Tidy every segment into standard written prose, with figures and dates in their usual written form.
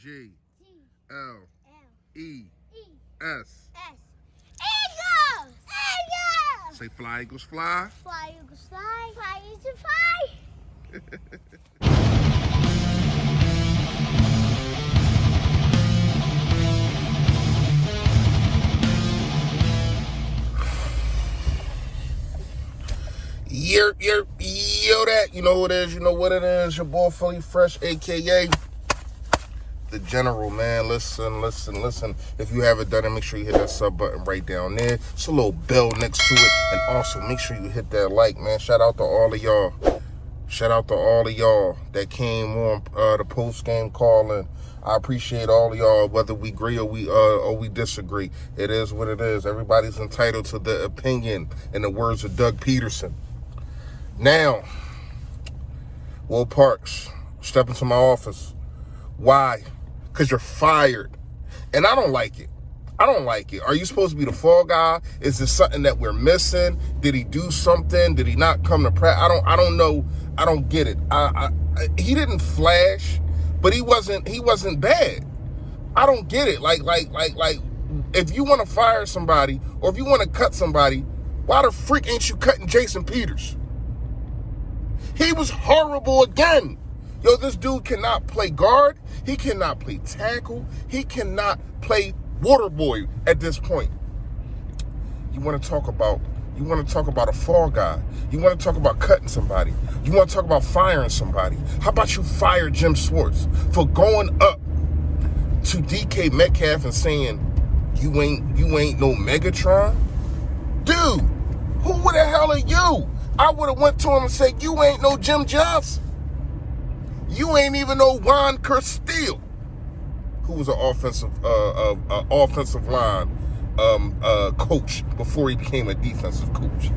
G G L L E E S. S. Eagles! Eagles! Say fly, Eagles, fly. Fly, Eagles, fly. Fly, Eagles, fly. Yo, that. You know who it is. You know what it is. Your boy, Fully Fresh, a.k.a. The General, man. Listen. If you haven't done it, make sure you hit that sub button right down there. It's a little bell next to it. And also, make sure you hit that like, man. Shout out to all of y'all. Shout out to all of y'all that came on the post-game calling. I appreciate all of y'all, whether we agree or we disagree. It is what it is. Everybody's entitled to their opinion, in the words of Doug Peterson. Now, Will Parks, step into my office. Why? Because you're fired. And I don't like it. Are you supposed to be the fall guy? Is this something that we're missing? Did he do something? Did he not come to practice? I don't know. I don't get it. He didn't flash, but he wasn't bad. I don't get it. Like, if you want to fire somebody or if you want to cut somebody, why the freak ain't you cutting Jason Peters? He was horrible again. Yo, this dude cannot play guard. He cannot play tackle. He cannot play water boy at this point. You want to talk about a fall guy. You want to talk about cutting somebody. You want to talk about firing somebody. How about you fire Jim Schwartz for going up to DK Metcalf and saying, you ain't no Megatron? Dude, who the hell are you? I would have went to him and said, you ain't no Jim Johnson. You ain't even no Juan Castillo, who was an offensive line coach before he became a defensive coach.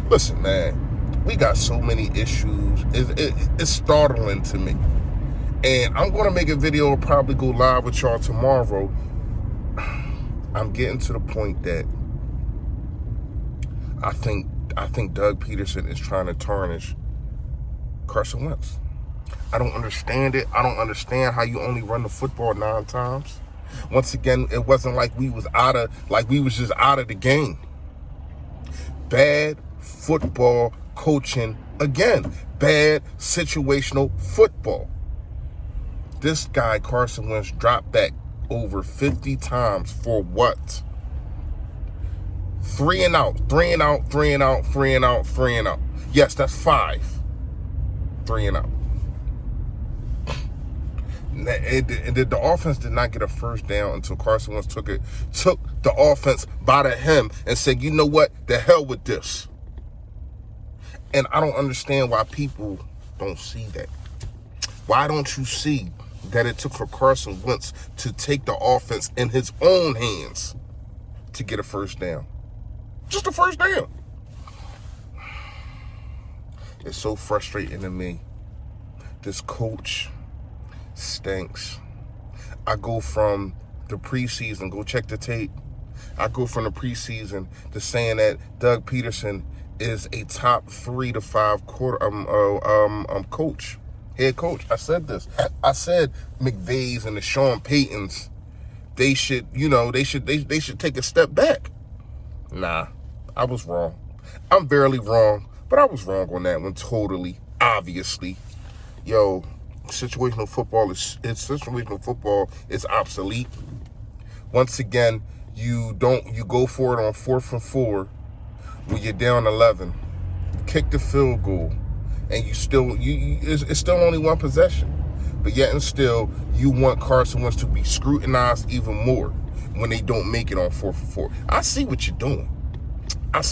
Listen, man, we got so many issues. It's startling to me. And I'm going to make a video, probably go live with y'all tomorrow. I'm getting to the point that I think Doug Peterson is trying to tarnish Carson Wentz. I don't understand it. I don't understand how you only run the football 9 times. Once again, it wasn't like we was just out of the game. Bad football coaching again. Bad situational football. This guy, Carson Wentz, dropped back over 50 times for what? 3 and out. Yes, that's 5. 3 and out. The offense did not get a first down until Carson Wentz took the offense by the hem and said, you know what? The hell with this. And I don't understand why people don't see that. Why don't you see that it took for Carson Wentz to take the offense in his own hands to get a first down? Just a first down. It's so frustrating to me. This coach stinks. I go from the preseason, go check the tape. I go from the preseason to saying that Doug Peterson is a top 3 to 5 coach, head coach. I said this. I said McVay's and the Sean Paytons, they should take a step back. Nah, I was wrong. I'm barely wrong, but I was wrong on that one totally, obviously. Yo, situational football is obsolete. Once again, you go for it on 4th and 4 when you're down 11. Kick the field goal, and it's still only one possession. But yet and still, you want Carson Wentz to be scrutinized even more when they don't make it on 4th and 4. I see what you're doing. I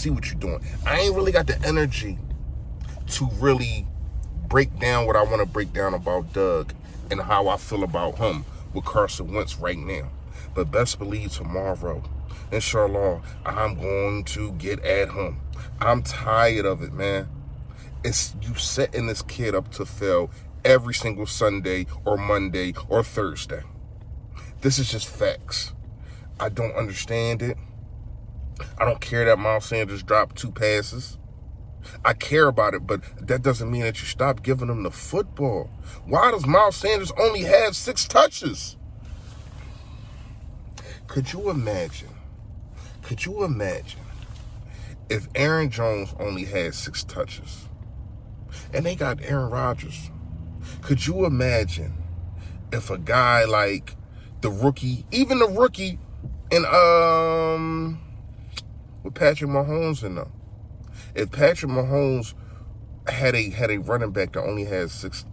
ain't really got the energy to really break down what I want to break down about Doug and how I feel about him with Carson Wentz right now. But best believe tomorrow, inshallah, I'm going to get at him. I'm tired of it, man. It's you setting this kid up to fail every single Sunday or Monday or Thursday. This is just facts. I don't understand it. I don't care that Miles Sanders dropped 2 passes. I care about it, but that doesn't mean that you stop giving them the football. Why does Miles Sanders only have 6 touches? Could you imagine if Aaron Jones only had 6 touches and they got Aaron Rodgers? Could you imagine if a guy like the rookie, even the rookie and with Patrick Mahomes in them, if Patrick Mahomes had a running back that only had six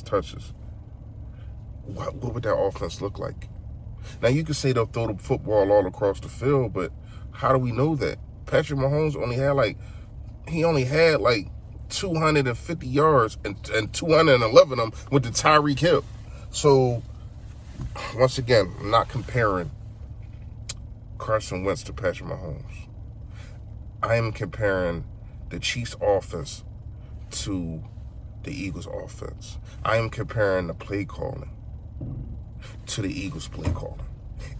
touches, what would that offense look like? Now, you could say they'll throw the football all across the field, but how do we know that? Patrick Mahomes only had like 250 yards and 211 of them with the Tyreek Hill. So, once again, I'm not comparing Carson Wentz to Patrick Mahomes. I am comparing the Chiefs offense to the Eagles offense. I am comparing the play calling to the Eagles play calling.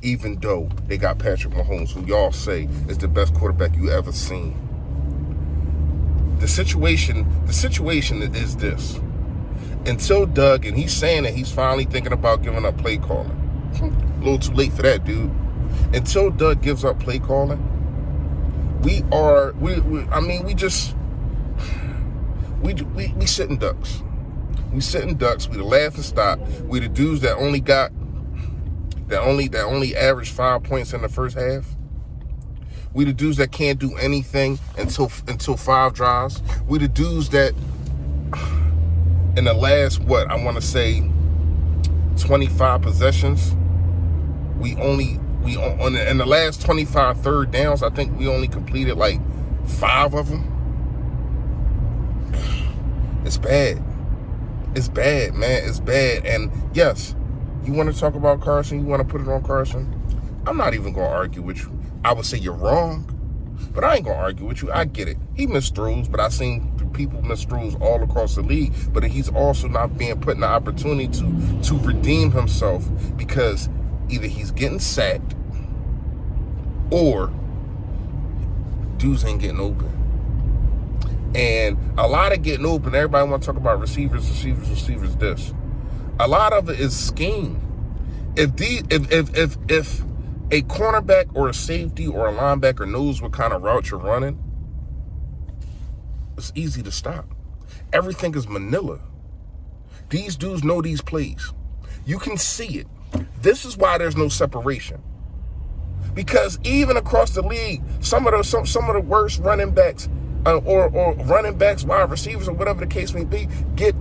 Even though they got Patrick Mahomes, who y'all say is the best quarterback you ever seen. The situation is this. Until Doug, and he's saying that he's finally thinking about giving up play calling. A little too late for that, dude. Until Doug gives up play calling, we sitting ducks. We sitting ducks. We the laughing stock. We the dudes that only averaged 5 points in the first half. We the dudes that can't do anything until 5 drives. We the dudes that in the last, I want to say 25 possessions, in the last 25 third downs, I think we only completed like 5 of them. It's bad. It's bad, man. It's bad. And yes, you want to talk about Carson? You want to put it on Carson? I'm not even going to argue with you. I would say you're wrong, but I ain't going to argue with you. I get it. He missed throws, but I've seen people miss throws all across the league. But he's also not being put in the opportunity to redeem himself, because either he's getting sacked or dudes ain't getting open. And a lot of getting open, everybody want to talk about receivers, this. A lot of it is scheme. If a cornerback or a safety or a linebacker knows what kind of route you're running, it's easy to stop. Everything is Manila. These dudes know these plays. You can see it. This is why there's no separation. Because even across the league, some of the worst running backs or running backs, wide receivers, or whatever the case may be, get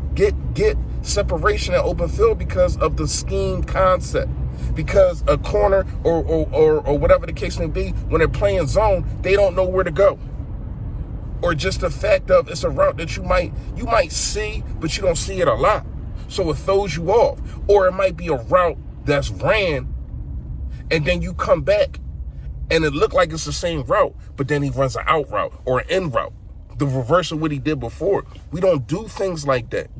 separation at open field because of the scheme concept. Because a corner or whatever the case may be, when they're playing zone, they don't know where to go. Or just the fact of it's a route that you might see, but you don't see it a lot. So it throws you off. Or it might be a route that's ran, and then you come back and it looked like it's the same route, but then he runs an out route or an in route, the reverse of what he did before. We don't do things like that.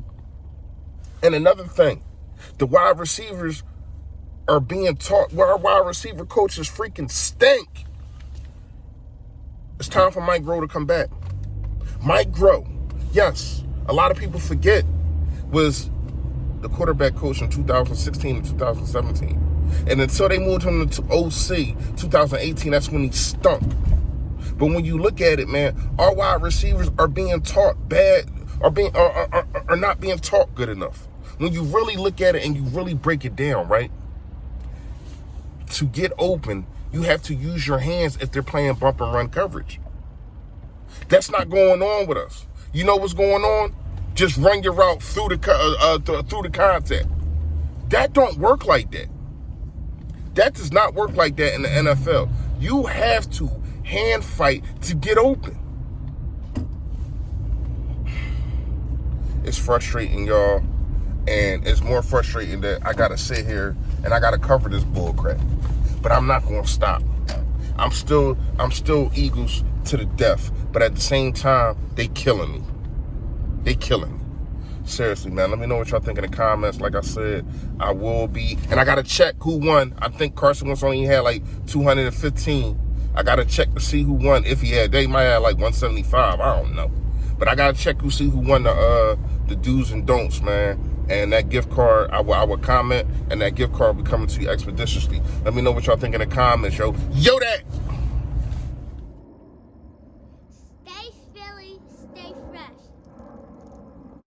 And another thing, the wide receivers are being taught, where our wide receiver coaches freaking stink. It's time for Mike Groh to come back. Mike Groh, yes, a lot of people forget, was the quarterback coach in 2016 and 2017. And until they moved him to OC 2018, that's when he stunk. But when you look at it, man, our wide receivers are being taught bad, are not being taught good enough. When you really look at it and you really break it down, right? To get open, you have to use your hands if they're playing bump and run coverage. That's not going on with us. You know what's going on? Just run your route through the contact. That don't work like that. That does not work like that in the NFL. You have to hand fight to get open. It's frustrating, y'all. And it's more frustrating that I got to sit here and I got to cover this bull crap. But I'm not going to stop. I'm still Eagles to the death. But at the same time, they killing me. They killing me. Seriously, man, let me know what y'all think in the comments. Like I said, I will be. And I got to check who won. I think Carson Wentz only had like 215. I got to check to see who won. If he had, they might have like 175. I don't know. But I gotta check who see who won the do's and don'ts, man. And that gift card, I will comment, and that gift card will be coming to you expeditiously. Let me know what y'all think in the comments, yo. Yo, that. Stay Philly, stay fresh.